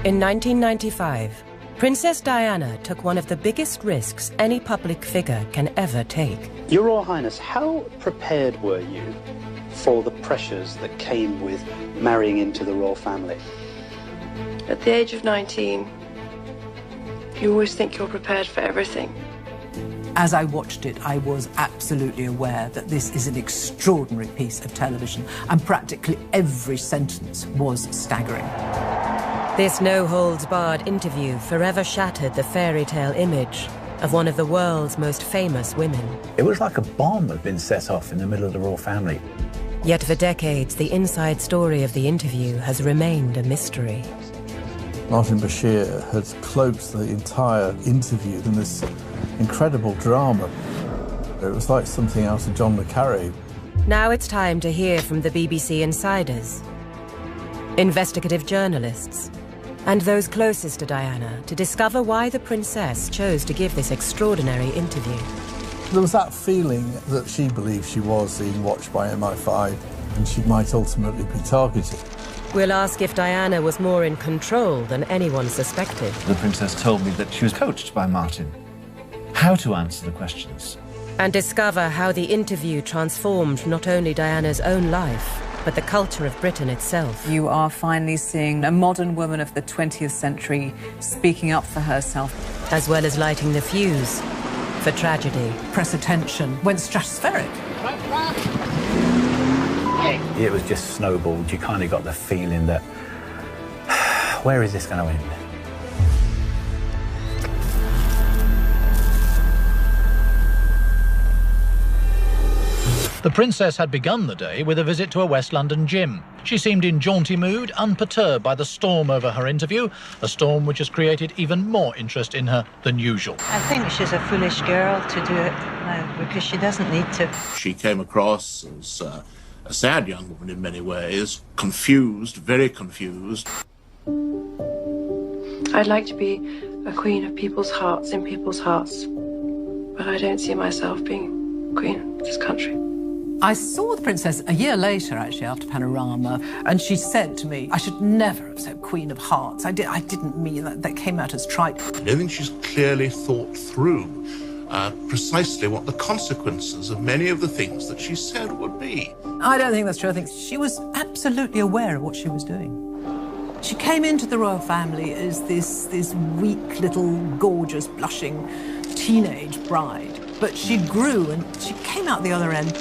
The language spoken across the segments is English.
In 1995, Princess Diana took one of the biggest risks any public figure can ever take. Your Royal Highness, how prepared were you for the pressures that came with marrying into the royal family? At the age of 19, you always think you're prepared for everything. As I watched it, I was absolutely aware that this is an extraordinary piece of television, and practically every sentence was staggering. This no-holds-barred interview forever shattered the fairy tale image of one of the world's most famous women. It was like a bomb had been set off in the middle of the royal family. Yet for decades, the inside story of the interview has remained a mystery. Martin Bashir had cloaked the entire interview in this incredible drama. It was like something out of John le Carré. Now it's time to hear from the BBC insiders, investigative journalists, and those closest to Diana to discover why the princess chose to give this extraordinary interview. There was that feeling that she believed she was being watched by MI5 and she might ultimately be targeted. We'll ask if Diana was more in control than anyone suspected. The princess told me that she was coached by Martin. How to answer the questions. And discover how the interview transformed not only Diana's own life, but the culture of Britain itself. You are finally seeing a modern woman of the 20th century speaking up for herself. As well as lighting the fuse for tragedy. Press attention went stratospheric. It was just snowballed. You kind of got the feeling that, where is this going to end? The princess had begun the day with a visit to a West London gym. She seemed in jaunty mood, unperturbed by the storm over her interview, a storm which has created even more interest in her than usual. I think she's a foolish girl to do it now, because she doesn't need to. She came across as a sad young woman in many ways, confused, very confused. I'd like to be a queen of people's hearts, in people's hearts, but I don't see myself being queen of this country. I saw the princess a year later, actually, after Panorama, and she said to me, I should never have said Queen of Hearts. I didn't mean that. That came out as trite. I don't think she's clearly thought through precisely what the consequences of many of the things that she said would be. I don't think that's true. I think she was absolutely aware of what she was doing. She came into the royal family as this weak, little, gorgeous, blushing teenage bride. But she grew and she came out the other end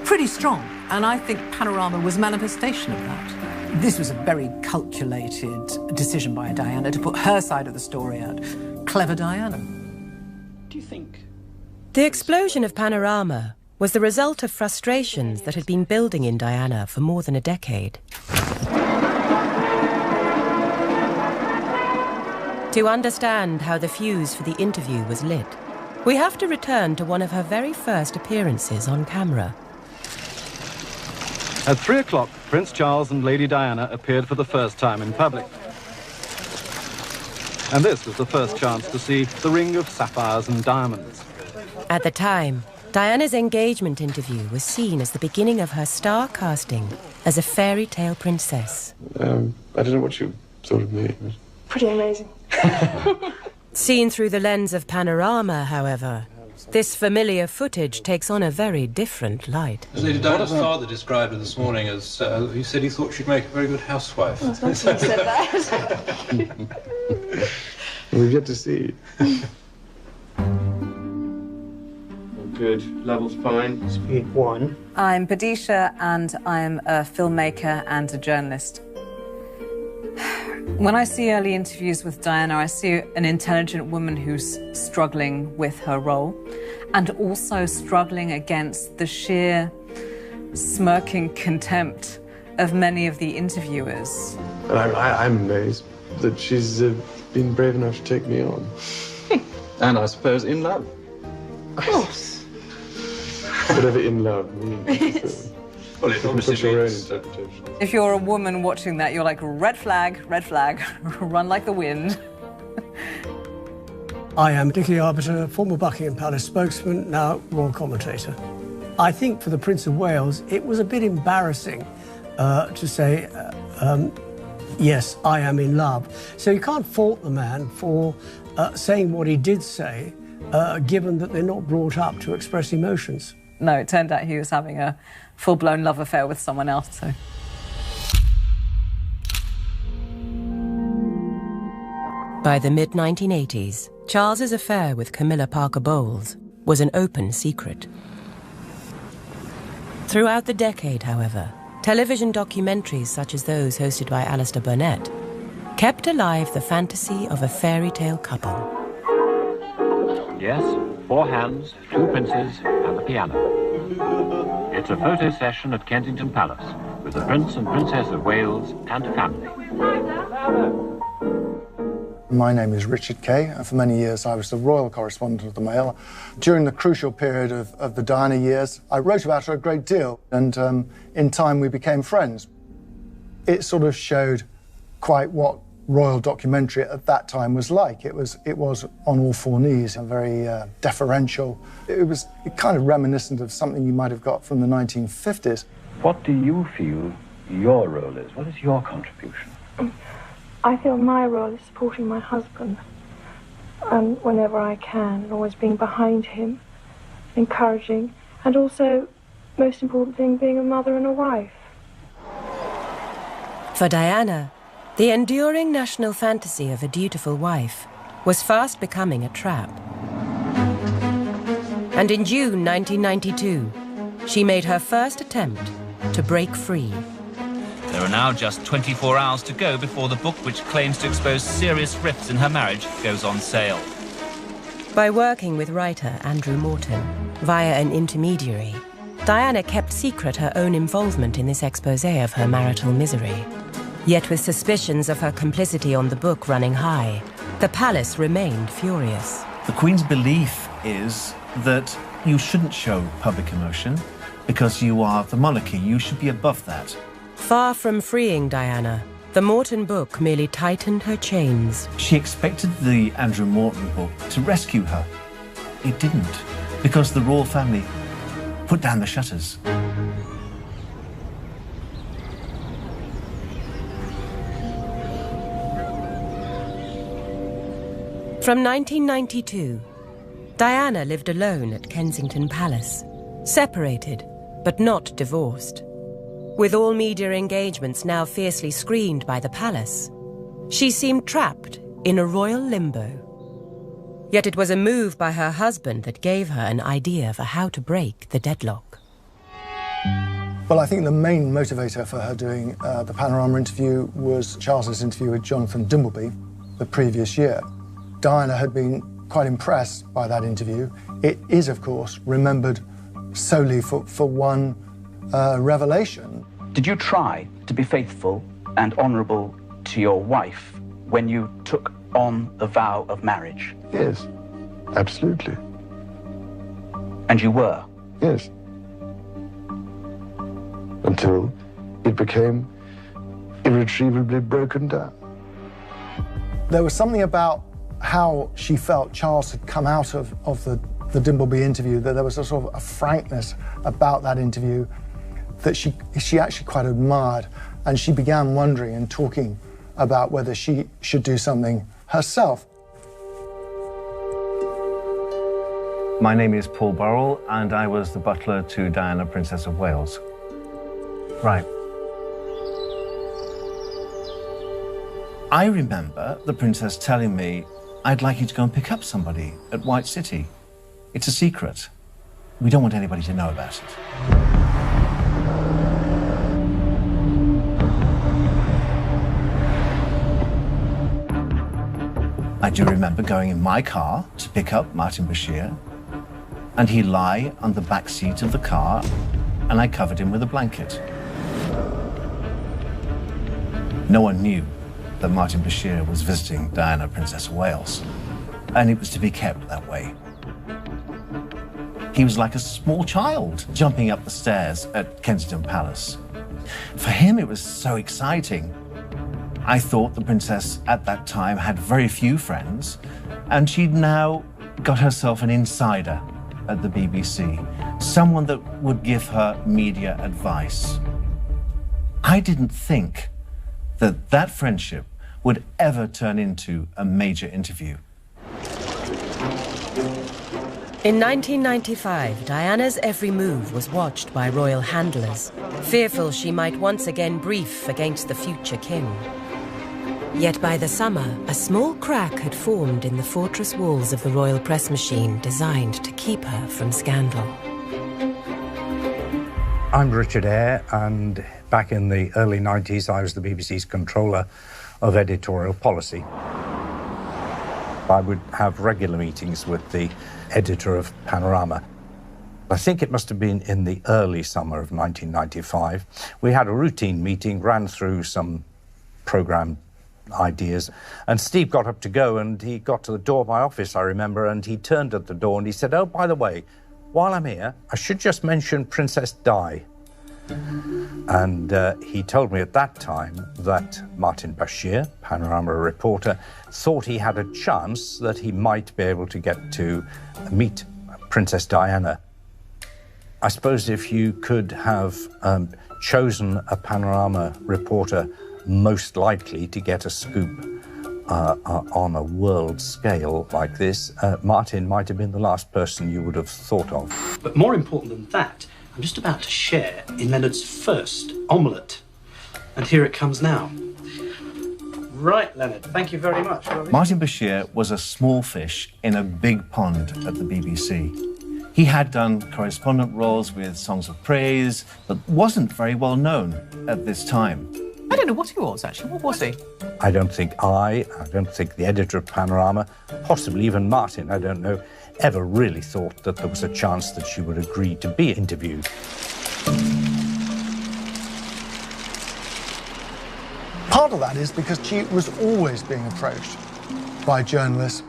pretty strong. And I think Panorama was a manifestation of that. This was a very calculated decision by Diana to put her side of the story out. Clever Diana. Do you think? The explosion of Panorama was the result of frustrations that had been building in Diana for more than a decade. To understand how the fuse for the interview was lit, we have to return to one of her very first appearances on camera. At 3 o'clock, Prince Charles and Lady Diana appeared for the first time in public. And this was the first chance to see the ring of sapphires and diamonds. At the time, Diana's engagement interview was seen as the beginning of her star casting as a fairy tale princess. I don't know what you thought of me. Pretty amazing. Seen through the lens of Panorama, however, this familiar footage takes on a very different light. Lady Diana's father described her this morning as, he said he thought she'd make a very good housewife. Well, someone said that. We've yet to see. Good. Level's fine. Speed 1. I'm Padisha, and I'm a filmmaker and a journalist. When I see early interviews with Diana, I see an intelligent woman who's struggling with her role and also struggling against the sheer smirking contempt of many of the interviewers. And I'm amazed that she's been brave enough to take me on. And I suppose in love. Of course. Whatever in love means. Well, it obviously your own means... interpretation. If you're a woman watching that, you're like, red flag, run like the wind. I am Dickie Arbiter, former Buckingham Palace spokesman, now royal commentator. I think for the Prince of Wales, it was a bit embarrassing to say, yes, I am in love. So you can't fault the man for saying what he did say, given that they're not brought up to express emotions. No, it turned out he was having a full-blown love affair with someone else, so... By the mid-1980s, Charles's affair with Camilla Parker Bowles was an open secret. Throughout the decade, however, television documentaries such as those hosted by Alistair Burnett kept alive the fantasy of a fairy tale couple. Yes, 4 hands, 2 princes, and a piano. It's a photo session at Kensington Palace with the Prince and Princess of Wales and family. My name is Richard Kay, and for many years I was the royal correspondent of the Mail. During the crucial period of the Diana years, I wrote about her a great deal, and in time we became friends. It sort of showed quite what royal documentary at that time was like. It was on all 4 knees and very deferential. It was kind of reminiscent of something you might have got from the 1950s. What do you feel your role is? What is your contribution? I feel my role is supporting my husband, and whenever I can, always being behind him, encouraging, and also, most important thing, being a mother and a wife. For Diana, the enduring national fantasy of a dutiful wife was fast becoming a trap. And in June 1992, she made her first attempt to break free. There are now just 24 hours to go before the book, which claims to expose serious rifts in her marriage, goes on sale. By working with writer Andrew Morton via an intermediary, Diana kept secret her own involvement in this exposé of her marital misery. Yet with suspicions of her complicity on the book running high, the palace remained furious. The Queen's belief is that you shouldn't show public emotion because you are the monarchy. You should be above that. Far from freeing Diana, the Morton book merely tightened her chains. She expected the Andrew Morton book to rescue her. It didn't, because the royal family put down the shutters. From 1992, Diana lived alone at Kensington Palace, separated but not divorced. With all media engagements now fiercely screened by the palace, she seemed trapped in a royal limbo. Yet it was a move by her husband that gave her an idea for how to break the deadlock. Well, I think the main motivator for her doing the Panorama interview was Charles's interview with Jonathan Dimbleby the previous year. Diana had been quite impressed by that interview. It is, of course, remembered solely for one revelation. Did you try to be faithful and honourable to your wife when you took on the vow of marriage? Yes, absolutely. And you were? Yes. Until it became irretrievably broken down. There was something about how she felt Charles had come out of the Dimbleby interview, that there was a sort of a frankness about that interview that she actually quite admired, and she began wondering and talking about whether she should do something herself. My name is Paul Burrell, and I was the butler to Diana, Princess of Wales. Right. I remember the princess telling me, I'd like you to go and pick up somebody at White City. It's a secret. We don't want anybody to know about it. I do remember going in my car to pick up Martin Bashir, and he'd lie on the back seat of the car, and I covered him with a blanket. No one knew that Martin Bashir was visiting Diana, Princess of Wales, and it was to be kept that way. He was like a small child jumping up the stairs at Kensington Palace. For him, it was so exciting. I thought the princess at that time had very few friends, and she'd now got herself an insider at the BBC, someone that would give her media advice. I didn't think that that friendship would ever turn into a major interview. In 1995, Diana's every move was watched by royal handlers, fearful she might once again brief against the future king. Yet by the summer, a small crack had formed in the fortress walls of the royal press machine designed to keep her from scandal. I'm Richard Eyre, and back in the early 90s, I was the BBC's controller of editorial policy. I would have regular meetings with the editor of Panorama. I think it must have been in the early summer of 1995. We had a routine meeting, ran through some programme ideas, and Steve got up to go, and he got to the door of my office, I remember, and he turned at the door and he said, "Oh, by the way, while I'm here, I should just mention Princess Di." And he told me at that time that Martin Bashir, Panorama reporter, thought he had a chance that he might be able to get to meet Princess Diana. I suppose if you could have chosen a Panorama reporter most likely to get a scoop on a world scale like this, Martin might have been the last person you would have thought of. But more important than that, I'm just about to share in Leonard's first omelette. And here it comes now. Right, Leonard, thank you very much. Martin Bashir was a small fish in a big pond at the BBC. He had done correspondent roles with Songs of Praise, but wasn't very well known at this time. I don't know what he was, actually. What was he? I don't think the editor of Panorama, possibly even Martin, I don't know, ever really thought that there was a chance that she would agree to be interviewed. Part of that is because she was always being approached by journalists,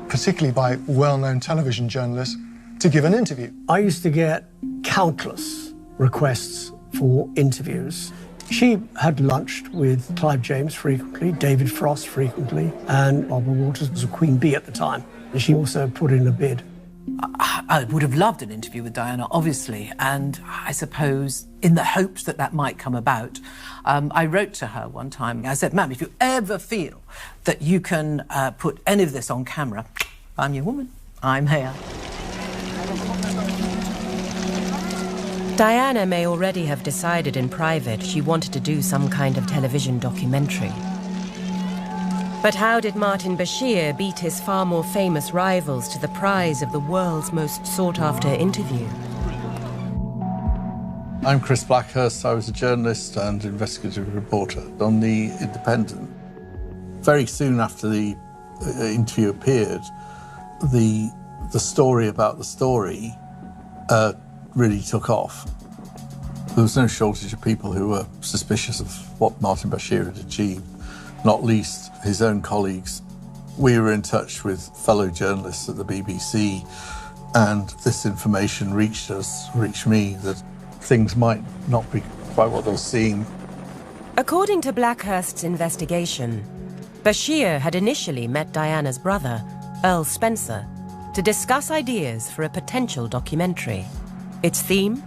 particularly by well-known television journalists, to give an interview. I used to get countless requests for interviews. She had lunched with Clive James frequently, David Frost frequently, and Barbara Walters was a Queen Bee at the time. She also put in a bid. I would have loved an interview with Diana, obviously, and I suppose in the hopes that that might come about, I wrote to her one time. I said, "Ma'am, if you ever feel that you can put any of this on camera, I'm your woman. I'm here." Diana may already have decided in private she wanted to do some kind of television documentary. But how did Martin Bashir beat his far more famous rivals to the prize of the world's most sought-after interview? I'm Chris Blackhurst. I was a journalist and investigative reporter on The Independent. Very soon after the interview appeared, the story about the story really took off. There was no shortage of people who were suspicious of what Martin Bashir had achieved, not least his own colleagues. We were in touch with fellow journalists at the BBC, and this information reached me, that things might not be quite what they seem. According to Blackhurst's investigation, Bashir had initially met Diana's brother, Earl Spencer, to discuss ideas for a potential documentary. Its theme?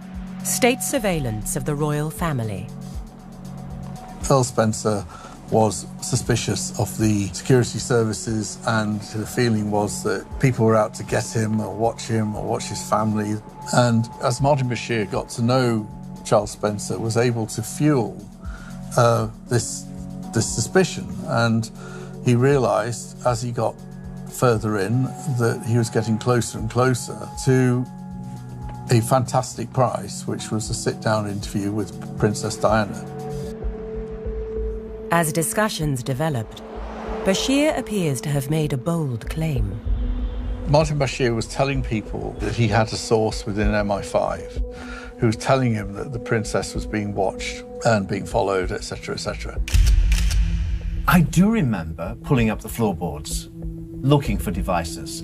State surveillance of the royal family. Earl Spencer was suspicious of the security services, and the feeling was that people were out to get him or watch his family. And as Martin Bashir got to know Charles Spencer, was able to fuel this suspicion, and he realised as he got further in that he was getting closer and closer to a fantastic prize, which was a sit-down interview with Princess Diana. As discussions developed, Bashir appears to have made a bold claim. Martin Bashir was telling people that he had a source within MI5 who was telling him that the princess was being watched and being followed, etc., etc. I do remember pulling up the floorboards, looking for devices.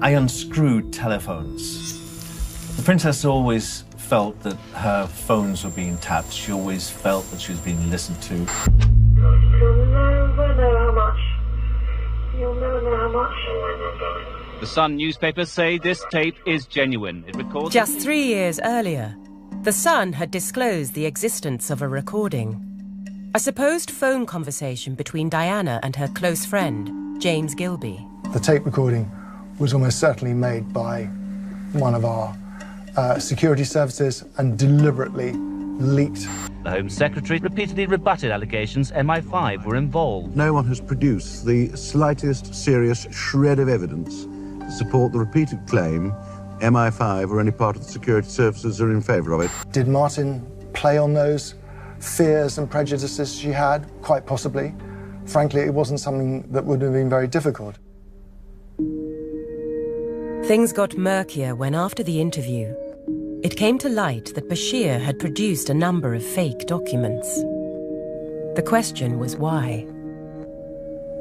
I unscrewed telephones. The princess always felt that her phones were being tapped. She always felt that she was being listened to. You'll never know how much. You'll never know how much. The Sun newspapers say this tape is genuine. It records... Just 3 years earlier, The Sun had disclosed the existence of a recording. A supposed phone conversation between Diana and her close friend, James Gilby. The tape recording was almost certainly made by one of our security services and deliberately leaked. The Home Secretary repeatedly rebutted allegations MI5 were involved. No one has produced the slightest serious shred of evidence to support the repeated claim MI5 or any part of the security services are in favour of it. Did Martin play on those fears and prejudices she had? Quite possibly. Frankly, it wasn't something that would have been very difficult. Things got murkier when, after the interview, it came to light that Bashir had produced a number of fake documents. The question was why.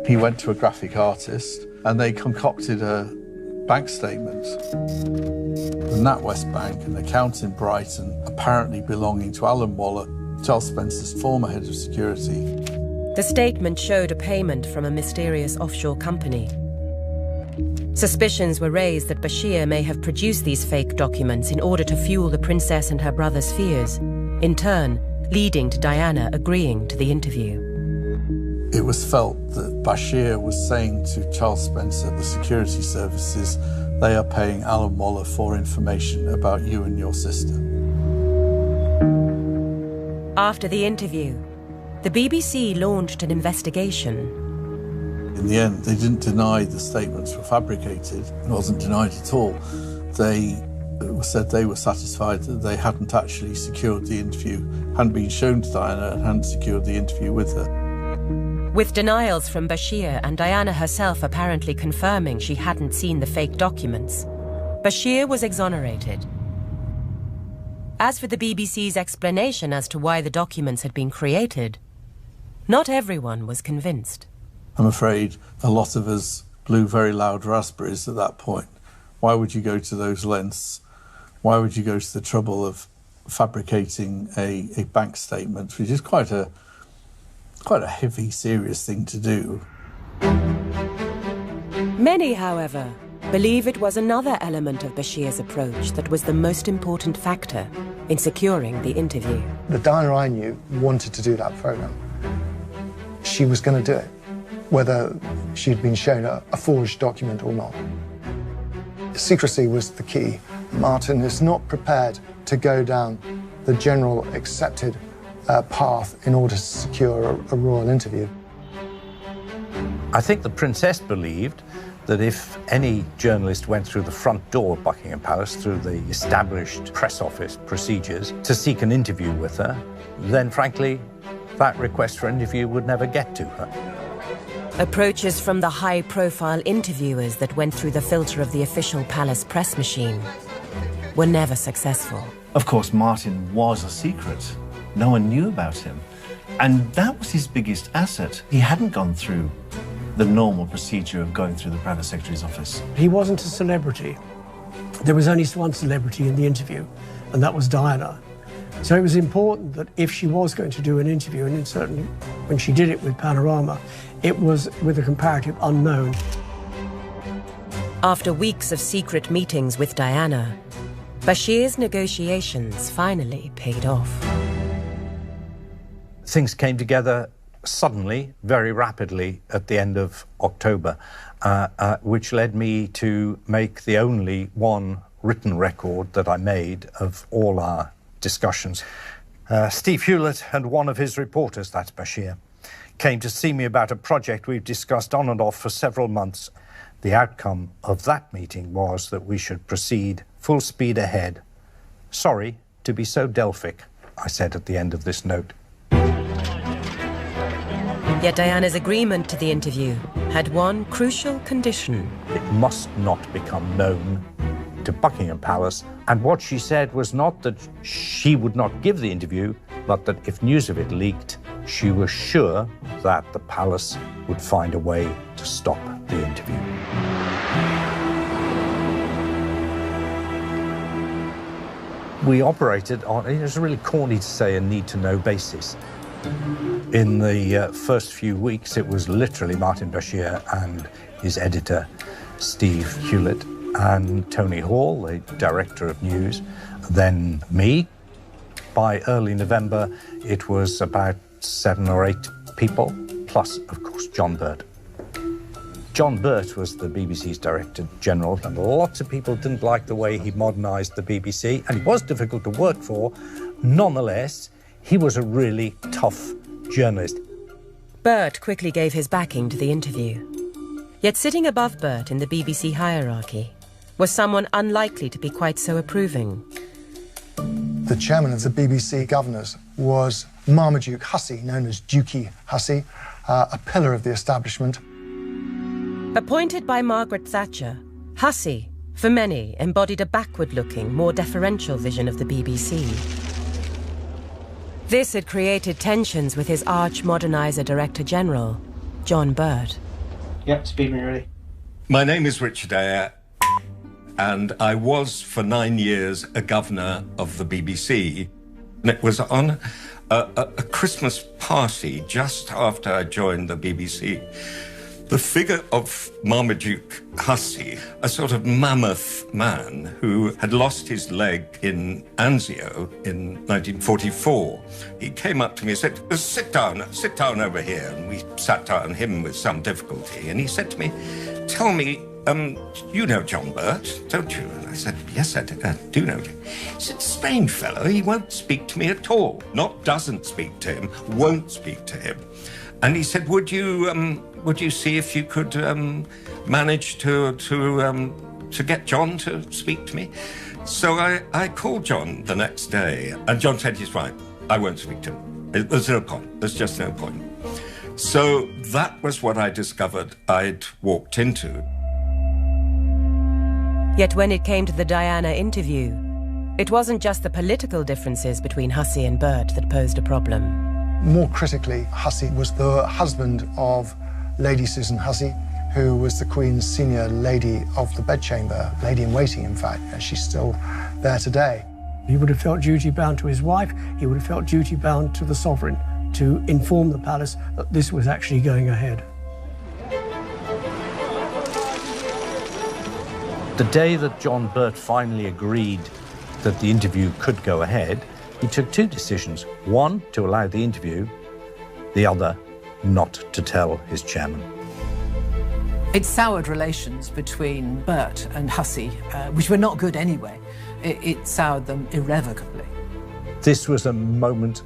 He went to a graphic artist and they concocted a bank statement. The NatWest Bank, an account in Brighton, apparently belonging to Alan Waller, Charles Spencer's former head of security. The statement showed a payment from a mysterious offshore company. Suspicions were raised that Bashir may have produced these fake documents in order to fuel the princess and her brother's fears, in turn leading to Diana agreeing to the interview. It was felt that Bashir was saying to Charles Spencer, the security services, they are paying Alan Waller for information about you and your sister. After the interview, the BBC launched an investigation. In the end, they didn't deny the statements were fabricated. It wasn't denied at all. They said they were satisfied that they hadn't actually secured the interview, hadn't been shown to Diana and hadn't secured the interview with her. With denials from Bashir and Diana herself apparently confirming she hadn't seen the fake documents, Bashir was exonerated. As for the BBC's explanation as to why the documents had been created, not everyone was convinced. I'm afraid a lot of us blew very loud raspberries at that point. Why would you go to those lengths? Why would you go to the trouble of fabricating a bank statement, which is quite a heavy, serious thing to do? Many, however, believe it was another element of Bashir's approach that was the most important factor in securing the interview. The Diana I knew wanted to do that programme. She was going to do it, whether she'd been shown a forged document or not. Secrecy was the key. Martin is not prepared to go down the general accepted path in order to secure a royal interview. I think the princess believed that if any journalist went through the front door of Buckingham Palace, through the established press office procedures, to seek an interview with her, then frankly, that request for interview would never get to her. Approaches from the high-profile interviewers that went through the filter of the official palace press machine were never successful. Of course, Martin was a secret. No one knew about him. And that was his biggest asset. He hadn't gone through the normal procedure of going through the private secretary's office. He wasn't a celebrity. There was only one celebrity in the interview, and that was Diana. So it was important that if she was going to do an interview, and certainly when she did it with Panorama, it was with a comparative unknown. After weeks of secret meetings with Diana, Bashir's negotiations finally paid off. Things came together suddenly, very rapidly, at the end of October, which led me to make the only one written record that I made of all our discussions. Steve Hewlett and one of his reporters, that's Bashir, came to see me about a project we've discussed on and off for several months. The outcome of that meeting was that we should proceed full speed ahead. Sorry to be so Delphic, I said at the end of this note. Yet Diana's agreement to the interview had one crucial condition. It must not become known to Buckingham Palace, and what she said was not that she would not give the interview, but that if news of it leaked, she was sure that the palace would find a way to stop the interview. We operated on, it was really corny to say, a need-to-know basis. In the first few weeks, it was literally Martin Bashir and his editor, Steve Hewlett, and Tony Hall, the director of news, then me. By early November, it was about 7 or 8 people, plus, of course, John Birt. John Birt was the BBC's Director General, and lots of people didn't like the way he modernised the BBC, and he was difficult to work for. Nonetheless, he was a really tough journalist. Birt quickly gave his backing to the interview. Yet sitting above Birt in the BBC hierarchy was someone unlikely to be quite so approving. The chairman of the BBC governors was Marmaduke Hussey, known as Dukey Hussey, a pillar of the establishment. Appointed by Margaret Thatcher, Hussey, for many, embodied a backward-looking, more deferential vision of the BBC. This had created tensions with his arch-moderniser Director-General, John Birt. Yep, speed when you're ready. My name is Richard Eyre, and I was for 9 years a governor of the BBC. And it was on a Christmas party just after I joined the BBC. The figure of Marmaduke Hussey, a sort of mammoth man who had lost his leg in Anzio in 1944. He came up to me and said, sit down over here. And we sat down, him with some difficulty. And he said to me, tell me, you know John Birt, don't you? And I said, yes, I do know him. He said, strange fellow, he won't speak to me at all. Not doesn't speak to him, won't speak to him. And he said, would you see if you could manage to get John to speak to me? So I called John the next day, and John said, he's right, I won't speak to him. There's no point, there's just no point. So that was what I discovered I'd walked into. Yet when it came to the Diana interview, it wasn't just the political differences between Hussey and Birt that posed a problem. More critically, Hussey was the husband of Lady Susan Hussey, who was the Queen's senior lady of the bedchamber, lady-in-waiting, in fact, and she's still there today. He would have felt duty-bound to his wife, he would have felt duty-bound to the sovereign to inform the palace that this was actually going ahead. The day that John Birt finally agreed that the interview could go ahead, he took 2 decisions. One, to allow the interview, the other, not to tell his chairman. It soured relations between Birt and Hussey, which were not good anyway. It soured them irrevocably. This was a moment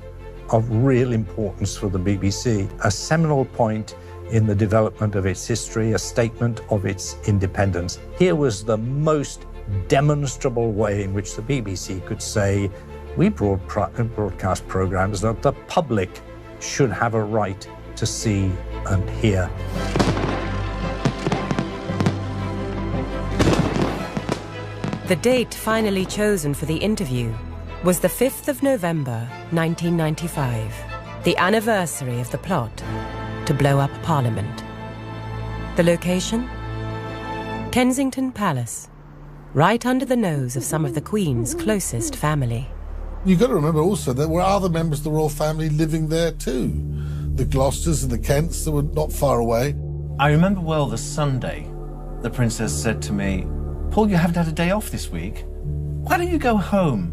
of real importance for the BBC, a seminal point in the development of its history, a statement of its independence. Here was the most demonstrable way in which the BBC could say, we broadcast programs that the public should have a right to see and hear. The date finally chosen for the interview was the 5th of November, 1995, the anniversary of the plot to blow up Parliament. The location? Kensington Palace, right under the nose of some of the Queen's closest family. You've got to remember also there were other members of the royal family living there too. The Gloucesters and the Kents that were not far away. I remember well the Sunday the Princess said to me, Paul, you haven't had a day off this week. Why don't you go home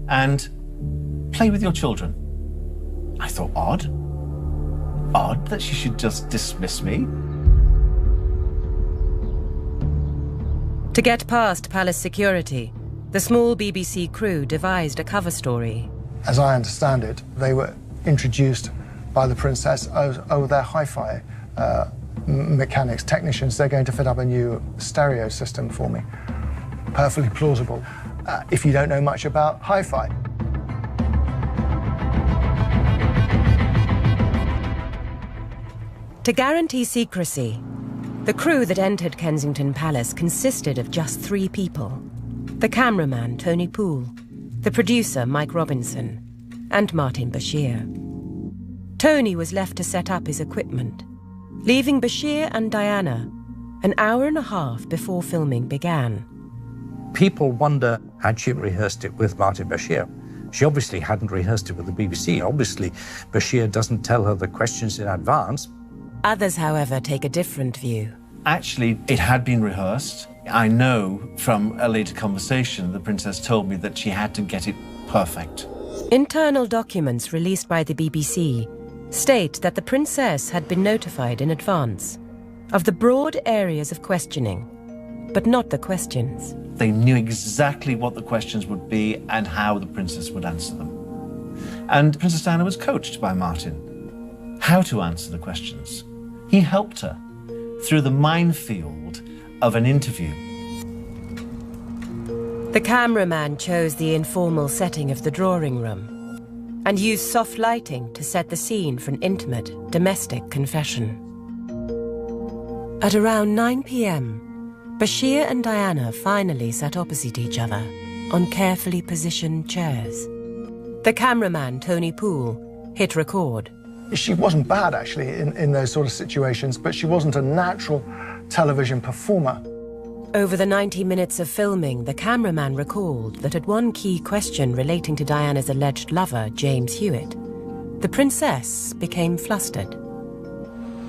and play with your children? I thought, odd that she should just dismiss me. To get past palace security, the small BBC crew devised a cover story. As I understand it, they were introduced by the Princess as their hi-fi mechanics, technicians. They're going to fit up a new stereo system for me. Perfectly plausible if you don't know much about hi-fi. To guarantee secrecy, the crew that entered Kensington Palace consisted of just 3 people. The cameraman, Tony Poole, the producer, Mike Robinson, and Martin Bashir. Tony was left to set up his equipment, leaving Bashir and Diana an hour and a half before filming began. People wonder, had she rehearsed it with Martin Bashir? She obviously hadn't rehearsed it with the BBC. Obviously, Bashir doesn't tell her the questions in advance. Others, however, take a different view. Actually, it had been rehearsed. I know from a later conversation, the Princess told me that she had to get it perfect. Internal documents released by the BBC state that the princess had been notified in advance of the broad areas of questioning, but not the questions. They knew exactly what the questions would be and how the princess would answer them. And Princess Diana was coached by Martin how to answer the questions. He helped her through the minefield of an interview. The cameraman chose the informal setting of the drawing room and used soft lighting to set the scene for an intimate, domestic confession. At around 9 p.m., Bashir and Diana finally sat opposite each other on carefully positioned chairs. The cameraman, Tony Poole, hit record. She wasn't bad, actually, in those sort of situations, but she wasn't a natural television performer. Over the 90 minutes of filming, the cameraman recalled that at one key question relating to Diana's alleged lover, James Hewitt, the princess became flustered.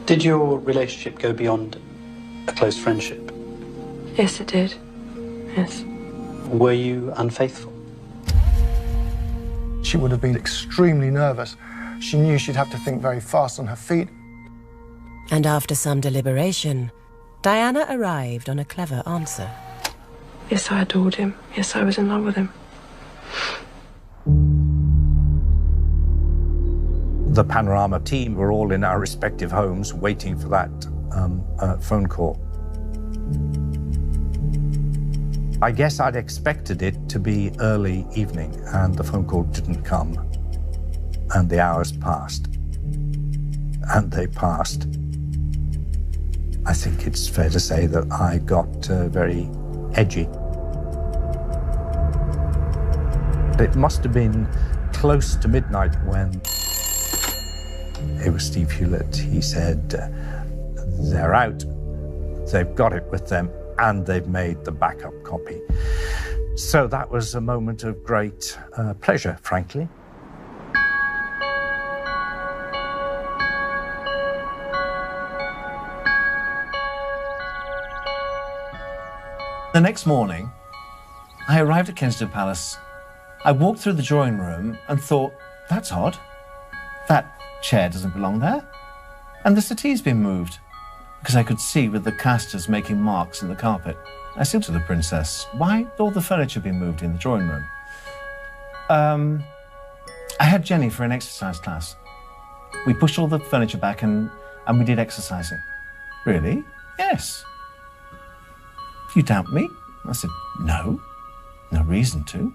Did your relationship go beyond a close friendship? Yes, it did. Yes. Were you unfaithful? She would have been extremely nervous. She knew she'd have to think very fast on her feet. And after some deliberation, Diana arrived on a clever answer. Yes, I adored him. Yes, I was in love with him. The Panorama team were all in our respective homes waiting for that phone call. I guess I'd expected it to be early evening, and the phone call didn't come. And the hours passed. And they passed. I think it's fair to say that I got very edgy. It must have been close to midnight when it was Steve Hewlett. He said, they're out, they've got it with them, and they've made the backup copy. So that was a moment of great pleasure, frankly. The next morning, I arrived at Kensington Palace. I walked through the drawing room and thought, that's odd. That chair doesn't belong there. And the settee's been moved, because I could see with the casters making marks in the carpet. I said to the princess, why had all the furniture been moved in the drawing room? I had Jenny for an exercise class. We pushed all the furniture back and we did exercising. Really? Yes. You doubt me? I said, no reason to.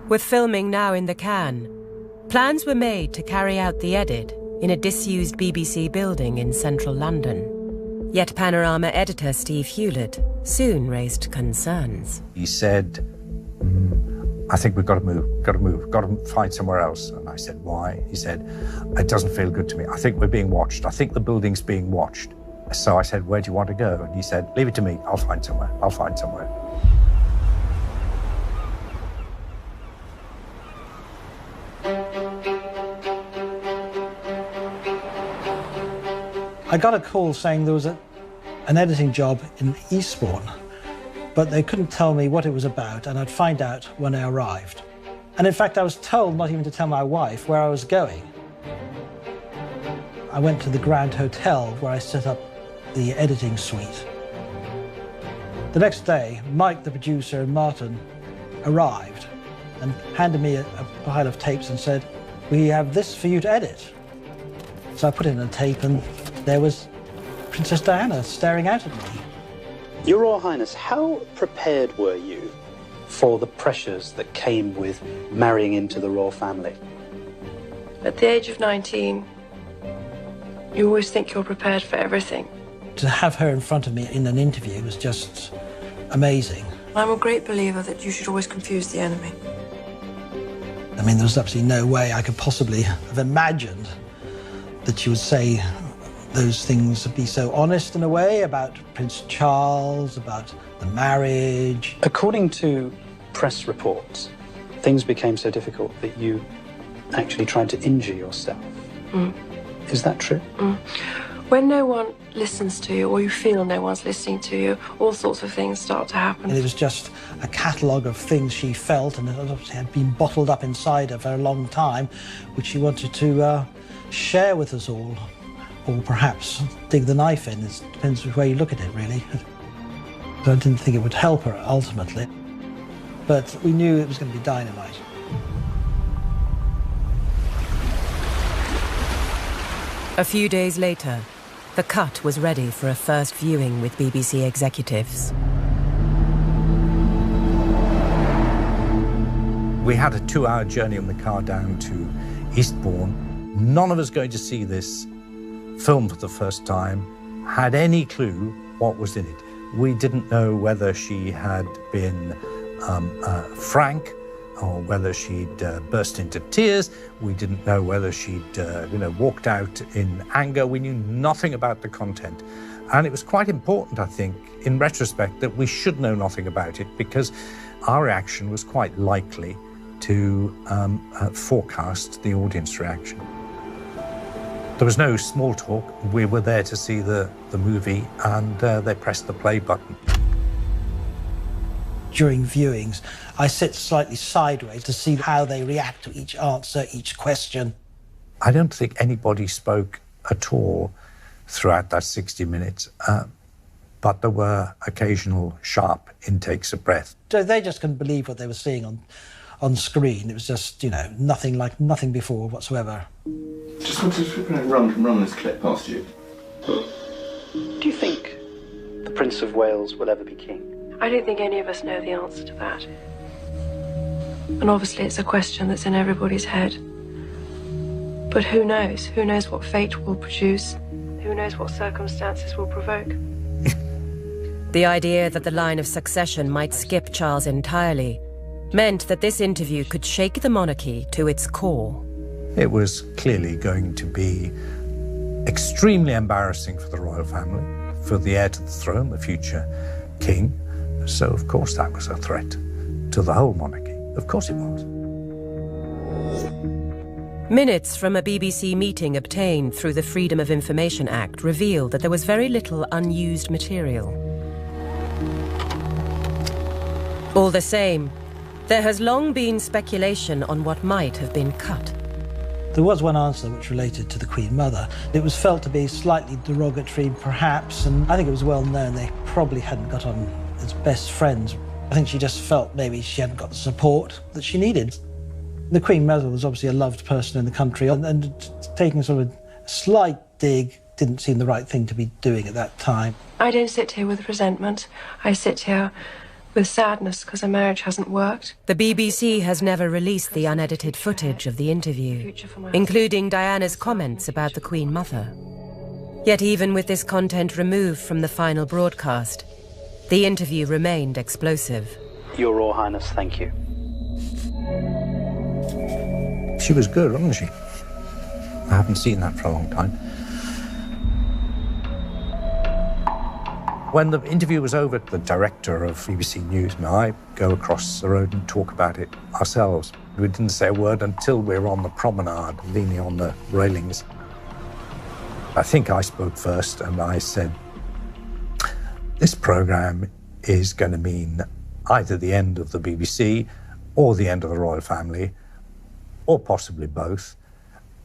With filming now in the can, plans were made to carry out the edit in a disused BBC building in central London. Yet Panorama editor Steve Hewlett soon raised concerns. He said, I think we've got to move, got to find somewhere else. And I said, why? He said, it doesn't feel good to me. I think we're being watched. I think the building's being watched. So I said, where do you want to go? And he said, leave it to me. I'll find somewhere. I got a call saying there was an editing job in Eastbourne, but they couldn't tell me what it was about, and I'd find out when I arrived. And in fact, I was told not even to tell my wife where I was going. I went to the Grand Hotel where I set up the editing suite. The next day, Mike, the producer, and Martin arrived and handed me a pile of tapes and said, we have this for you to edit. So I put in a tape and there was Princess Diana staring out at me. Your Royal Highness, how prepared were you for the pressures that came with marrying into the royal family? At the age of 19, you always think you're prepared for everything. To have her in front of me in an interview was just amazing. I'm a great believer that you should always confuse the enemy. I mean, there was absolutely no way I could possibly have imagined that she would say those things, to be so honest in a way about Prince Charles, about the marriage. According to press reports, things became so difficult that you actually tried to injure yourself. Is that true? When no one listens to you, or you feel no one's listening to you, all sorts of things start to happen. And it was just a catalogue of things she felt, and it obviously had been bottled up inside her for a long time, which she wanted to share with us all, or perhaps dig the knife in. It depends which way you look at it, really. So I didn't think it would help her, ultimately. But we knew it was going to be dynamite. A few days later, the cut was ready for a first viewing with BBC executives. We had a 2-hour journey on the car down to Eastbourne. None of us going to see this film for the first time had any clue what was in it. We didn't know whether she had been frank or whether she'd burst into tears. We didn't know whether she'd walked out in anger. We knew nothing about the content. And it was quite important, I think, in retrospect, that we should know nothing about it, because our reaction was quite likely to forecast the audience reaction. There was no small talk. We were there to see the movie, and they pressed the play button. During viewings, I sit slightly sideways to see how they react to each answer, each question. I don't think anybody spoke at all throughout that 60 minutes, but there were occasional sharp intakes of breath. So they just couldn't believe what they were seeing on screen. It was just, nothing like nothing before whatsoever. Just wanted to run this clip past you. Do you think the Prince of Wales will ever be king? I don't think any of us know the answer to that. And obviously it's a question that's in everybody's head. But who knows? Who knows what fate will produce? Who knows what circumstances will provoke? The idea that the line of succession might skip Charles entirely meant that this interview could shake the monarchy to its core. It was clearly going to be extremely embarrassing for the royal family, for the heir to the throne, the future king. So, of course, that was a threat to the whole monarchy. Of course it was. Minutes from a BBC meeting obtained through the Freedom of Information Act revealed that there was very little unused material. All the same, there has long been speculation on what might have been cut. There was one answer which related to the Queen Mother. It was felt to be slightly derogatory, perhaps, and I think it was well known they probably hadn't got on as best friends. I think she just felt maybe she hadn't got the support that she needed. The Queen Mother was obviously a loved person in the country, and taking sort of a slight dig didn't seem the right thing to be doing at that time. I don't sit here with resentment. I sit here with sadness because a marriage hasn't worked. The BBC has never released the unedited footage of the interview, including Diana's comments about the Queen Mother. Yet even with this content removed from the final broadcast, the interview remained explosive. Your Royal Highness, thank you. She was good, wasn't she? I haven't seen that for a long time. When the interview was over, the director of BBC News and I go across the road and talk about it ourselves. We didn't say a word until we were on the promenade, leaning on the railings. I think I spoke first, and I said, this programme is going to mean either the end of the BBC or the end of the royal family, or possibly both,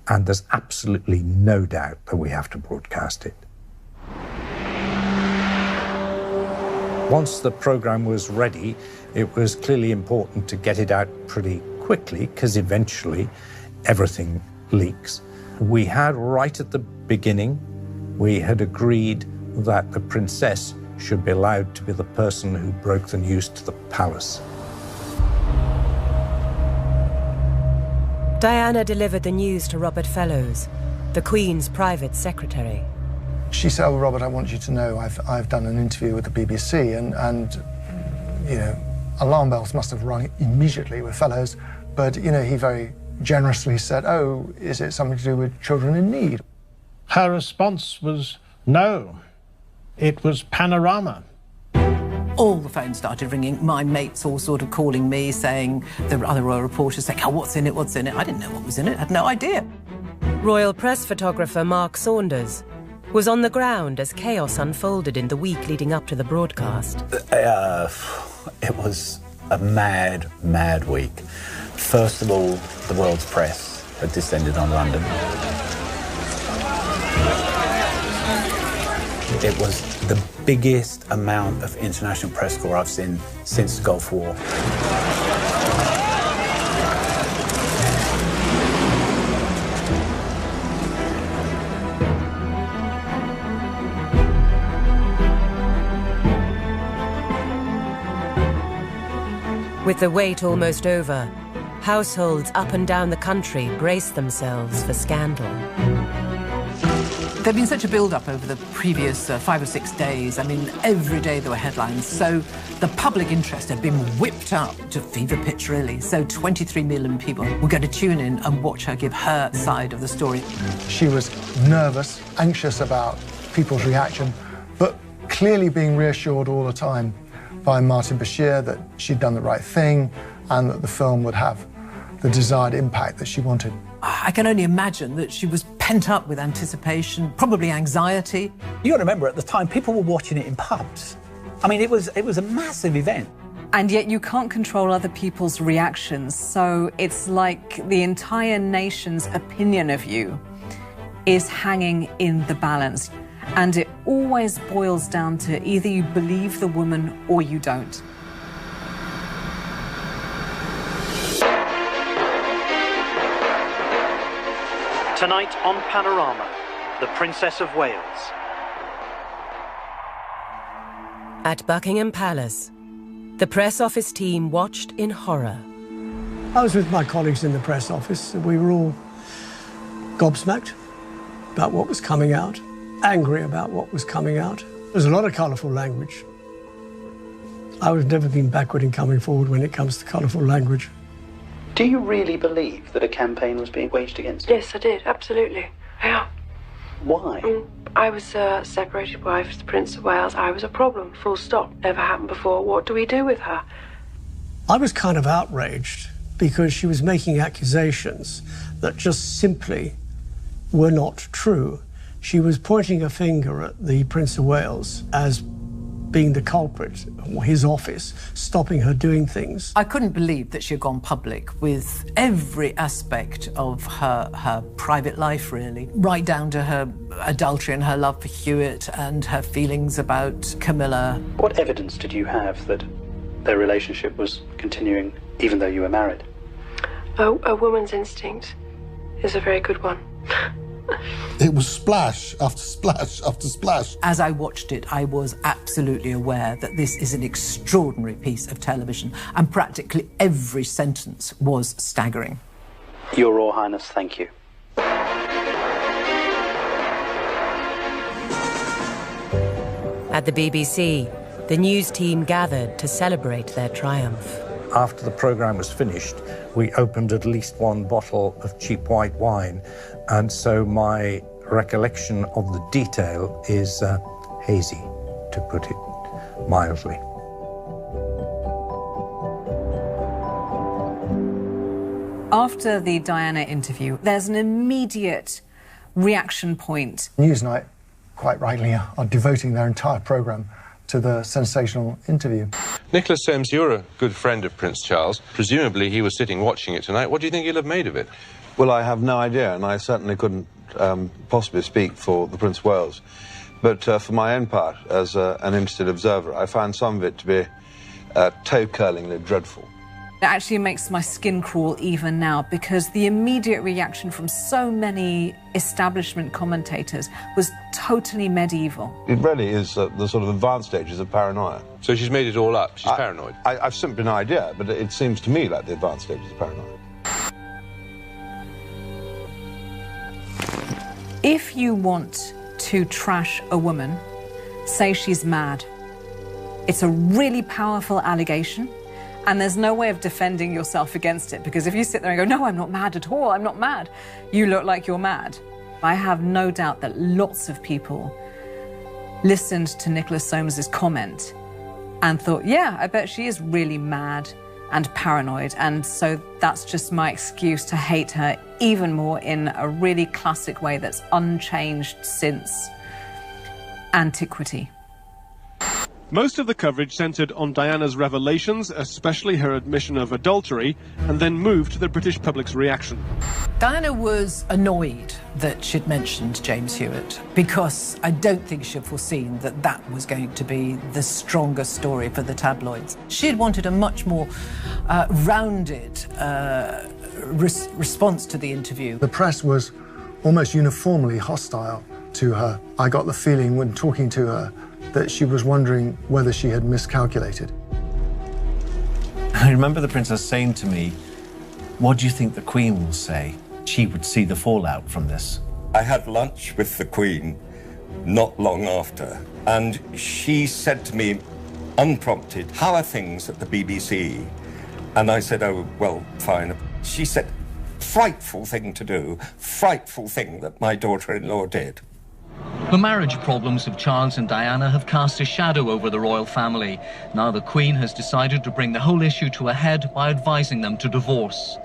and there's absolutely no doubt that we have to broadcast it. Once the programme was ready, it was clearly important to get it out pretty quickly, because eventually everything leaks. We had, right at the beginning, we had agreed that the princess should be allowed to be the person who broke the news to the palace. Diana delivered the news to Robert Fellowes, the Queen's private secretary. She said, "Oh, Robert, I want you to know I've done an interview with the BBC," and alarm bells must have rung immediately with Fellowes, but he very generously said, "Oh, is it something to do with children in need?" Her response was no. It was panorama. All the phones started ringing. My mates all sort of calling me, saying, the other royal reporters saying, "Oh, what's in it, what's in it?" I didn't know what was in it, I had no idea. Royal press photographer Mark Saunders was on the ground as chaos unfolded in the week leading up to the broadcast. It was a mad, mad week. First of all, the world's press had descended on London. It was the biggest amount of international press corps I've seen since the Gulf War. With the wait almost over, households up and down the country braced themselves for scandal. There'd been such a build-up over the previous 5 or 6 days. I mean, every day there were headlines. So the public interest had been whipped up to fever pitch, really. So 23 million people were going to tune in and watch her give her side of the story. She was nervous, anxious about people's reaction, but clearly being reassured all the time by Martin Bashir that she'd done the right thing and that the film would have the desired impact that she wanted. I can only imagine that she was pent up with anticipation, probably anxiety. You got to remember, at the time, people were watching it in pubs. I mean, it was a massive event. And yet you can't control other people's reactions, so it's like the entire nation's opinion of you is hanging in the balance. And it always boils down to either you believe the woman or you don't. Tonight on Panorama, the Princess of Wales. At Buckingham Palace, the press office team watched in horror. I was with my colleagues in the press office. We were all gobsmacked about what was coming out, angry about what was coming out. There's a lot of colourful language. I've never been backward in coming forward when it comes to colourful language. Do you really believe that a campaign was being waged against you? Yes, I did, absolutely. Yeah. Why? I was a separated wife to the Prince of Wales. I was a problem, full stop. Never happened before. What do we do with her? I was kind of outraged because she was making accusations that just simply were not true. She was pointing a finger at the Prince of Wales as being the culprit, or his office, stopping her doing things. I couldn't believe that she had gone public with every aspect of her private life, really, right down to her adultery and her love for Hewitt and her feelings about Camilla. What evidence did you have that their relationship was continuing even though you were married? A woman's instinct is a very good one. It was splash after splash after splash. As I watched it, I was absolutely aware that this is an extraordinary piece of television, and practically every sentence was staggering. Your Royal Highness, thank you. At the BBC, the news team gathered to celebrate their triumph. After the programme was finished, we opened at least one bottle of cheap white wine, and so my recollection of the detail is hazy, to put it mildly. After the Diana interview, there's an immediate reaction point. Newsnight, quite rightly, are devoting their entire programme to the sensational interview. Nicholas Sims, you're a good friend of Prince Charles. Presumably he was sitting watching it tonight. What do you think he'll have made of it? Well, I have no idea, and I certainly couldn't possibly speak for the Prince of Wales. But for my own part, as an interested observer, I found some of it to be toe-curlingly dreadful. It actually makes my skin crawl even now, because the immediate reaction from so many establishment commentators was totally medieval. It really is the sort of advanced stages of paranoia. So she's made it all up? She's paranoid? I've simply no idea, but it seems to me like the advanced stages of paranoia. If you want to trash a woman, say she's mad. It's a really powerful allegation, and there's no way of defending yourself against it, because if you sit there and go, no, I'm not mad at all, I'm not mad, you look like you're mad. I have no doubt that lots of people listened to Nicholas Soames' comment and thought, yeah, I bet she is really mad and paranoid, and so that's just my excuse to hate her even more in a really classic way that's unchanged since antiquity. Most of the coverage centred on Diana's revelations, especially her admission of adultery, and then moved to the British public's reaction. Diana was annoyed that she'd mentioned James Hewitt because I don't think she'd foreseen that that was going to be the stronger story for the tabloids. She had wanted a much more rounded response to the interview. The press was almost uniformly hostile to her. I got the feeling when talking to her that she was wondering whether she had miscalculated. I remember the princess saying to me, "What do you think the Queen will say?" She would see the fallout from this. I had lunch with the Queen not long after, and she said to me, unprompted, "How are things at the BBC?" And I said, "Oh, well, fine." She said, "Frightful thing to do, frightful thing that my daughter-in-law did." The marriage problems of Charles and Diana have cast a shadow over the royal family. Now the Queen has decided to bring the whole issue to a head by advising them to divorce.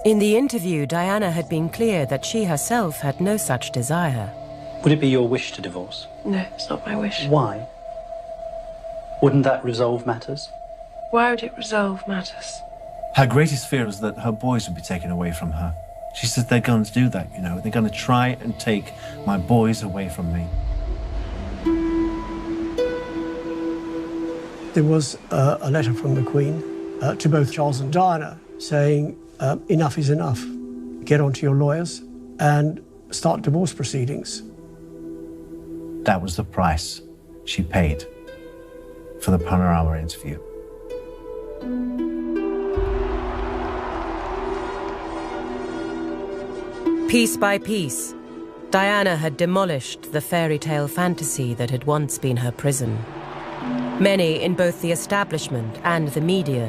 In the interview, Diana had been clear that she herself had no such desire. Would it be your wish to divorce? No, it's not my wish. Why? Wouldn't that resolve matters? Why would it resolve matters? Her greatest fear was that her boys would be taken away from her. She said, they're going to do that, you know. They're going to try and take my boys away from me. There was a letter from the Queen to both Charles and Diana saying, enough is enough. Get onto your lawyers and start divorce proceedings. That was the price she paid for the Panorama interview. Piece by piece, Diana had demolished the fairy tale fantasy that had once been her prison. Many in both the establishment and the media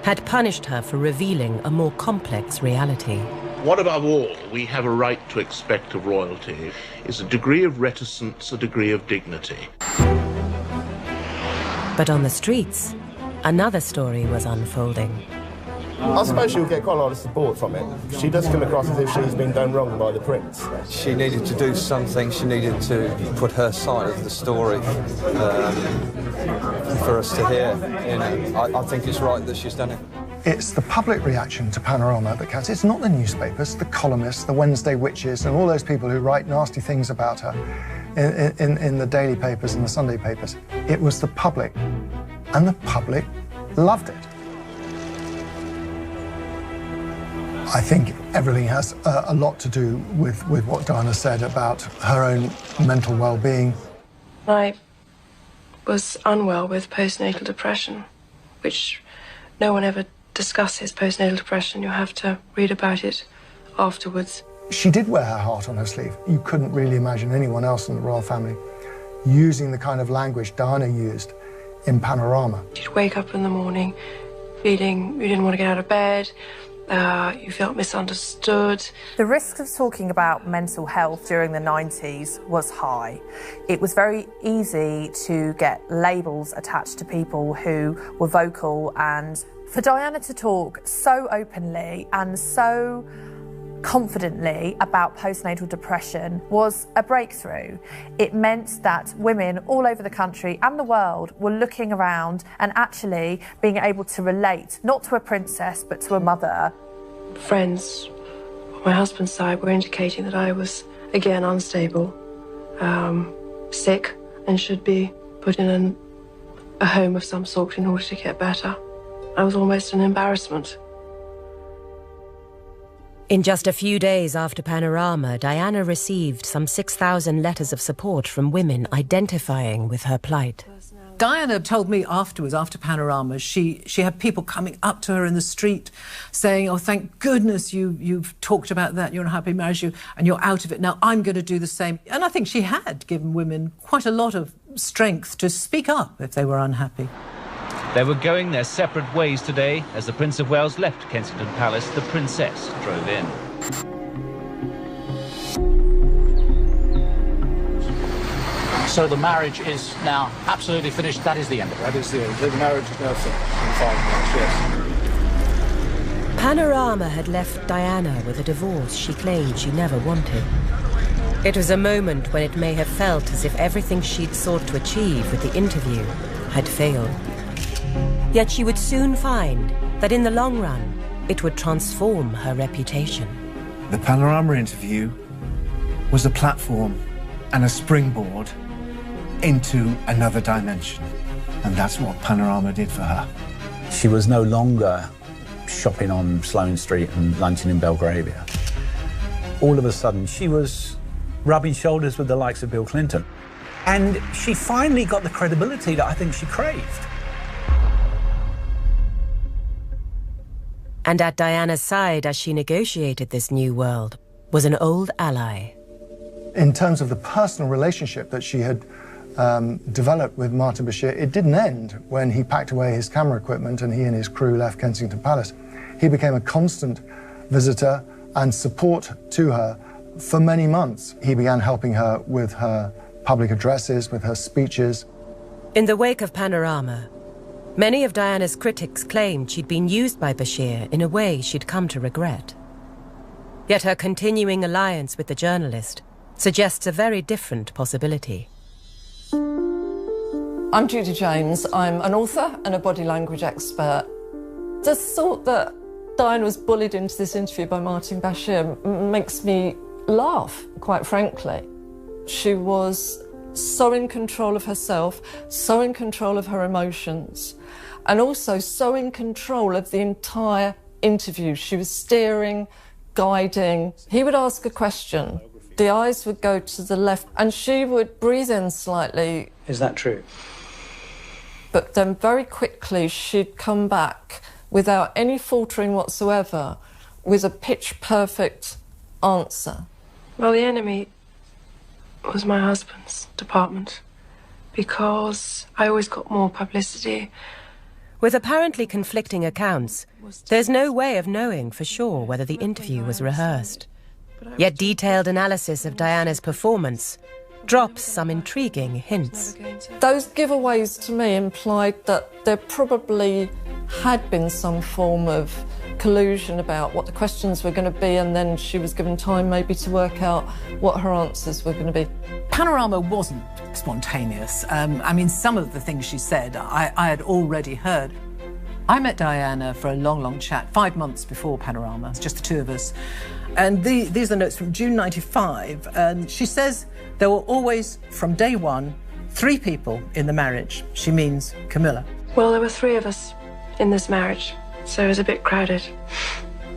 had punished her for revealing a more complex reality. What above all we have a right to expect of royalty is a degree of reticence, a degree of dignity. But on the streets, another story was unfolding. I suppose she'll get quite a lot of support from it. She does come across as if she's been done wrong by the prince. She needed to do something. She needed to put her side of the story for us to hear. You know, I think it's right that she's done it. It's the public reaction to Panorama that counts. It's not the newspapers, the columnists, the Wednesday witches, and all those people who write nasty things about her in the daily papers and the Sunday papers. It was the public, and the public loved it. I think everything has a lot to do with what Diana said about her own mental well-being. I was unwell with postnatal depression, which no one ever discusses postnatal depression. You have to read about it afterwards. She did wear her heart on her sleeve. You couldn't really imagine anyone else in the royal family using the kind of language Diana used in Panorama. You'd wake up in the morning feeling you didn't want to get out of bed, you felt misunderstood. The risk of talking about mental health during the 90s was high. It was very easy to get labels attached to people who were vocal, and for Diana to talk so openly and so confidently about postnatal depression was a breakthrough. It meant that women all over the country and the world were looking around and actually being able to relate, not to a princess, but to a mother. Friends on my husband's side were indicating that I was, again, unstable, sick, and should be put in a home of some sort in order to get better. I was almost an embarrassment. In just a few days after Panorama, Diana received some 6,000 letters of support from women identifying with her plight. Diana told me afterwards, after Panorama, she had people coming up to her in the street saying, "Oh, thank goodness you've talked about that, you're unhappy marriage, and you're out of it. Now I'm going to do the same." And I think she had given women quite a lot of strength to speak up if they were unhappy. They were going their separate ways today. As the Prince of Wales left Kensington Palace, the Princess drove in. So the marriage is now absolutely finished. That is the end of it. That is the end. The marriage is now finished in 5 months, yes. Panorama had left Diana with a divorce she claimed she never wanted. It was a moment when it may have felt as if everything she'd sought to achieve with the interview had failed. Yet she would soon find that in the long run, it would transform her reputation. The Panorama interview was a platform and a springboard into another dimension. And that's what Panorama did for her. She was no longer shopping on Sloane Street and lunching in Belgravia. All of a sudden, she was rubbing shoulders with the likes of Bill Clinton. And she finally got the credibility that I think she craved. And at Diana's side as she negotiated this new world was an old ally. In terms of the personal relationship that she had developed with Martin Bashir, it didn't end when he packed away his camera equipment and he and his crew left Kensington Palace. He became a constant visitor and support to her for many months. He began helping her with her public addresses, with her speeches. In the wake of Panorama, many of Diana's critics claimed she'd been used by Bashir in a way she'd come to regret. Yet her continuing alliance with the journalist suggests a very different possibility. I'm Judy James. I'm an author and a body language expert. The thought that Diana was bullied into this interview by Martin Bashir makes me laugh, quite frankly. She was so in control of herself, so in control of her emotions, and also so in control of the entire interview. She was steering, guiding. He would ask a question, the eyes would go to the left, and she would breathe in slightly. Is that true? But then very quickly she'd come back without any faltering whatsoever with a pitch-perfect answer. Well, the enemy was my husband's department because I always got more publicity. With apparently conflicting accounts, there's no way of knowing for sure whether the interview was rehearsed. Yet detailed analysis of Diana's performance drops some intriguing hints. Those giveaways to me implied that there probably had been some form of collusion about what the questions were going to be, and then she was given time maybe to work out what her answers were going to be. Panorama wasn't spontaneous. I mean, some of the things she said I had already heard. I met Diana for a long, long chat 5 months before Panorama. It's just the two of us. And these are notes from June '95. And she says there were always, from day one, 3 people in the marriage. She means Camilla. Well, there were 3 of us in this marriage, so it was a bit crowded.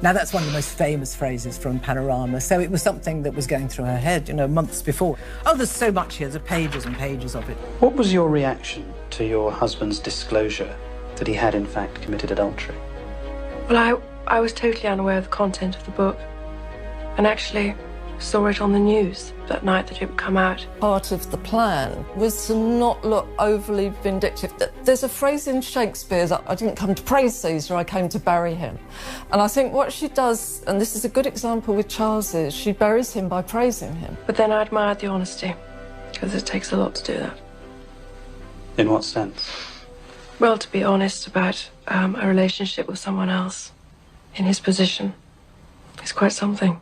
Now, that's one of the most famous phrases from Panorama, so it was something that was going through her head, you know, months before. Oh, there's so much here, there's pages and pages of it. What was your reaction to your husband's disclosure that he had, in fact, committed adultery? Well, I was totally unaware of the content of the book, and actually saw it on the news that night that it would come out. Part of the plan was to not look overly vindictive. There's a phrase in Shakespeare that I didn't come to praise Caesar, I came to bury him. And I think what she does, and this is a good example with Charles, is she buries him by praising him. But then I admired the honesty, because it takes a lot to do that. In what sense? Well, to be honest about a relationship with someone else in his position is quite something.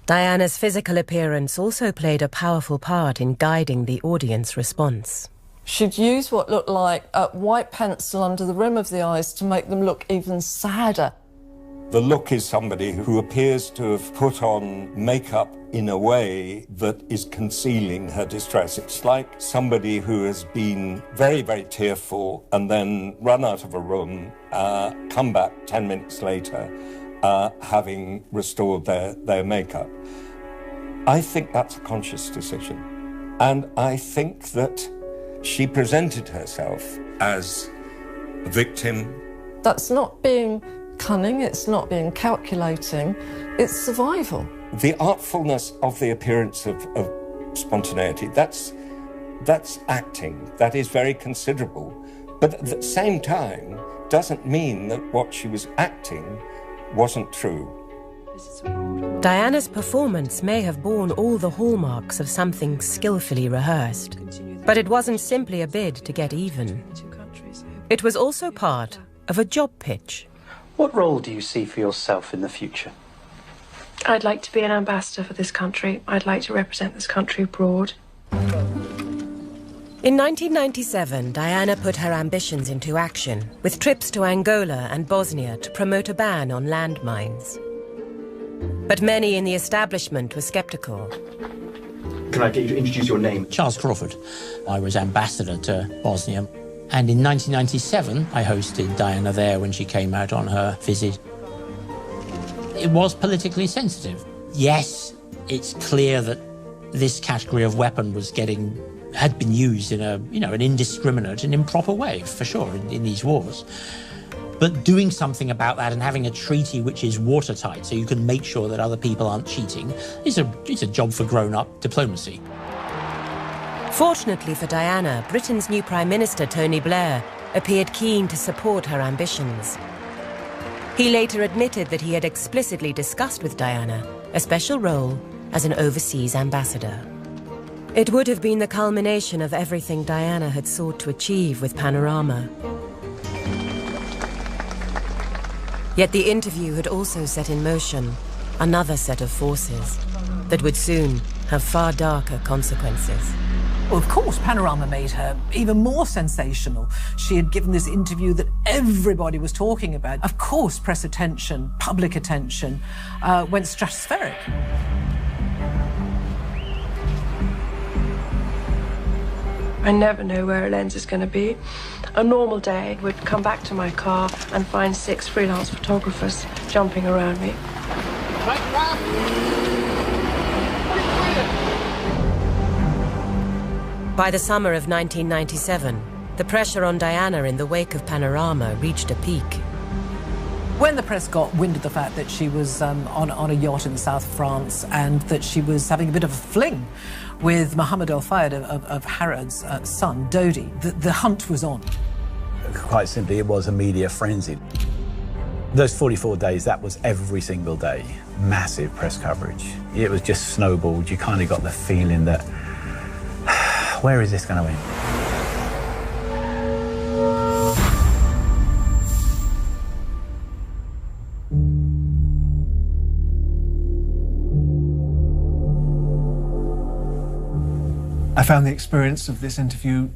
Diana's physical appearance also played a powerful part in guiding the audience response. She'd use what looked like a white pencil under the rim of the eyes to make them look even sadder. The look is somebody who appears to have put on makeup in a way that is concealing her distress. It's like somebody who has been very, very tearful and then run out of a room, come back 10 minutes later, having restored their makeup. I think that's a conscious decision. And I think that she presented herself as a victim. That's not being cunning, it's not being calculating, it's survival. The artfulness of the appearance of spontaneity, that's acting, that is very considerable. But at the same time, doesn't mean that what she was acting wasn't true. Diana's performance may have borne all the hallmarks of something skillfully rehearsed, but it wasn't simply a bid to get even. It was also part of a job pitch. What role do you see for yourself in the future? I'd like to be an ambassador for this country. I'd like to represent this country abroad. In 1997, Diana put her ambitions into action with trips to Angola and Bosnia to promote a ban on landmines. But many in the establishment were sceptical. Can I get you to introduce your name? Charles Crawford. I was ambassador to Bosnia. And in 1997, I hosted Diana there when she came out on her visit. It was politically sensitive. Yes, it's clear that this category of weapon had been used in an indiscriminate and improper way, for sure, in these wars. But doing something about that and having a treaty which is watertight so you can make sure that other people aren't cheating is a job for grown-up diplomacy. Fortunately for Diana, Britain's new Prime Minister, Tony Blair, appeared keen to support her ambitions. He later admitted that he had explicitly discussed with Diana a special role as an overseas ambassador. It would have been the culmination of everything Diana had sought to achieve with Panorama. Yet the interview had also set in motion another set of forces that would soon have far darker consequences. Well, of course, Panorama made her even more sensational. She had given this interview that everybody was talking about. Of course, press attention, public attention, went stratospheric. I never know where a lens is going to be. A normal day would come back to my car and find 6 freelance photographers jumping around me. By the summer of 1997, the pressure on Diana in the wake of Panorama reached a peak. When the press got wind of the fact that she was on a yacht in the south of France and that she was having a bit of a fling with Mohammed El Fayed of Harrod's son, Dodi, the hunt was on. Quite simply, it was a media frenzy. Those 44 days, that was every single day. Massive press coverage. It was just snowballed. You kind of got the feeling that, where is this going to end? I found the experience of this interview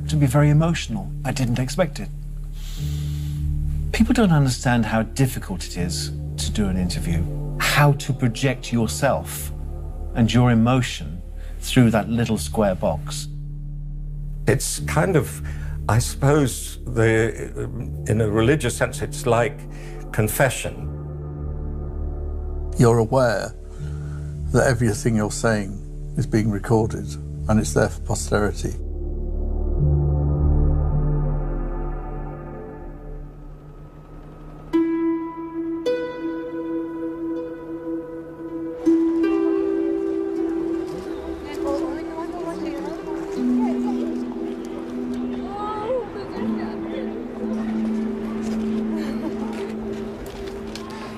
to be very emotional. I didn't expect it. People don't understand how difficult it is to do an interview, how to project yourself and your emotion through that little square box. It's kind of, I suppose, in a religious sense, it's like confession. You're aware that everything you're saying is being recorded and it's there for posterity.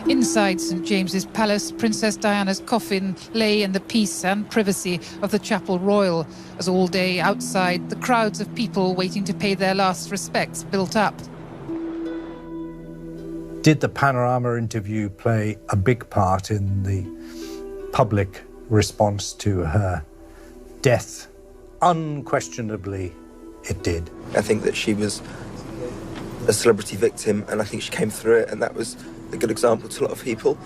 Inside St James's Palace, Princess Diana's coffin lay in the peace and privacy of the Chapel Royal, as all day outside the crowds of people waiting to pay their last respects built up. Did the Panorama interview play a big part in the public response to her death? Unquestionably, it did. I think that she was a celebrity victim, and I think she came through it, and that was a good example to a lot of people.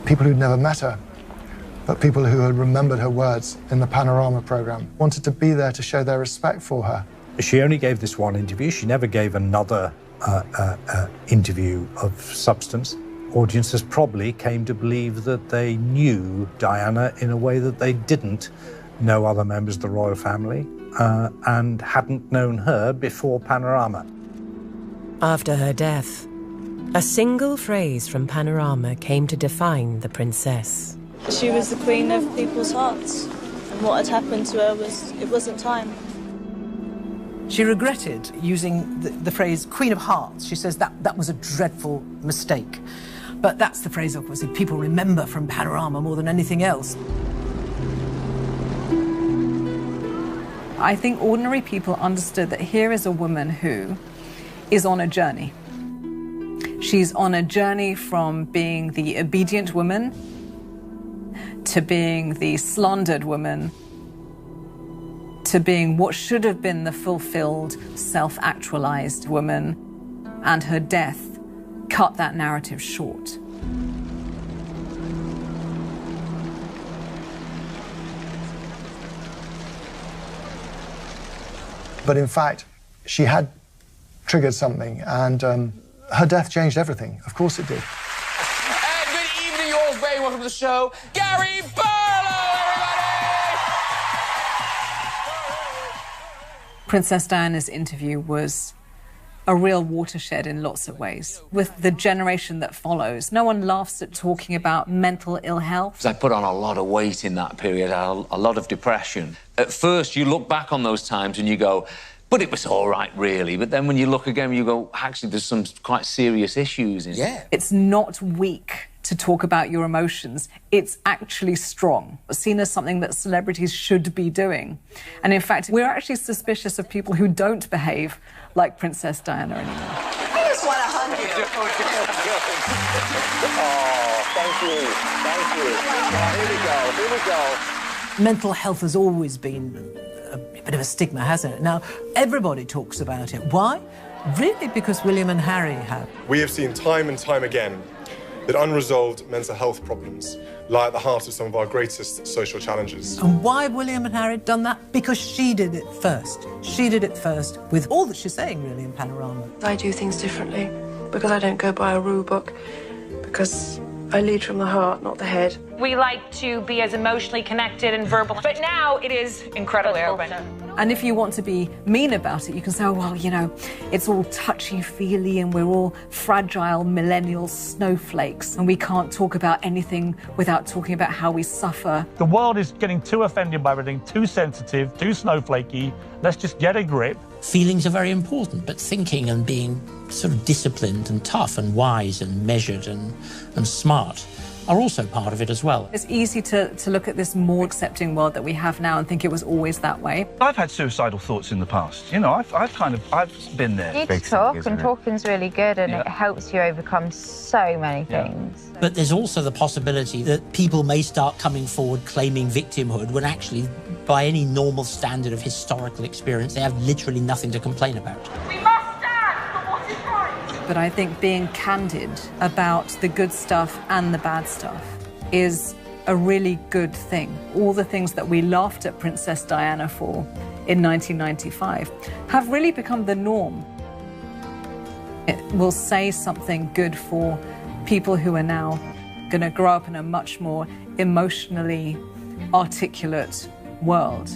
People who'd never met her, but people who had remembered her words in the Panorama programme, wanted to be there to show their respect for her. She only gave this one interview. She never gave another interview of substance. Audiences probably came to believe that they knew Diana in a way that they didn't know other members of the royal family and hadn't known her before Panorama. After her death, a single phrase from Panorama came to define the princess. She was the queen of people's hearts, and what had happened to her wasn't time. She regretted using the phrase Queen of Hearts. She says that was a dreadful mistake. But that's the phrase, obviously, people remember from Panorama more than anything else. I think ordinary people understood that here is a woman who is on a journey. She's on a journey from being the obedient woman to being the slandered woman to being what should have been the fulfilled, self-actualized woman, and her death cut that narrative short. But in fact, she had triggered something, and her death changed everything. Of course it did. And good evening, you all. Very welcome to the show, Gary Pelo, everybody! Princess Diana's interview was a real watershed in lots of ways. With the generation that follows, no one laughs at talking about mental ill health. I put on a lot of weight in that period, a lot of depression. At first, you look back on those times and you go, but it was all right, really. But then when you look again, you go, actually, there's some quite serious issues in it. It's not weak to talk about your emotions. It's actually strong, seen as something that celebrities should be doing. And in fact, we're actually suspicious of people who don't behave like Princess Diana anymore. I just want to hug you. Oh, thank you. Here we go. Mental health has always been a bit of a stigma, hasn't it? Now, everybody talks about it. Why? Really because William and Harry have. We have seen time and time again that unresolved mental health problems lie at the heart of some of our greatest social challenges. And why have William and Harry done that? Because she did it first. She did it first with all that she's saying, really, in Panorama. I do things differently because I don't go by a rule book, because I lead from the heart, not the head. We like to be as emotionally connected and verbal, but now it is incredibly open. And if you want to be mean about it, you can say, oh, well, you know, it's all touchy-feely and we're all fragile millennial snowflakes and we can't talk about anything without talking about how we suffer. The world is getting too offended by everything, too sensitive, too snowflakey. Let's just get a grip. Feelings are very important, but thinking and being sort of disciplined and tough and wise and measured and smart are also part of it as well. It's easy to look at this more accepting world that we have now and think it was always that way. I've had suicidal thoughts in the past. You know, I've been there. You need to talk, and talking's really good, and it helps you overcome so many things. But there's also the possibility that people may start coming forward claiming victimhood when actually, by any normal standard of historical experience, they have literally nothing to complain about. We must stand for what is right. But I think being candid about the good stuff and the bad stuff is a really good thing. All the things that we laughed at Princess Diana for in 1995 have really become the norm. It will say something good for people who are now going to grow up in a much more emotionally articulate world.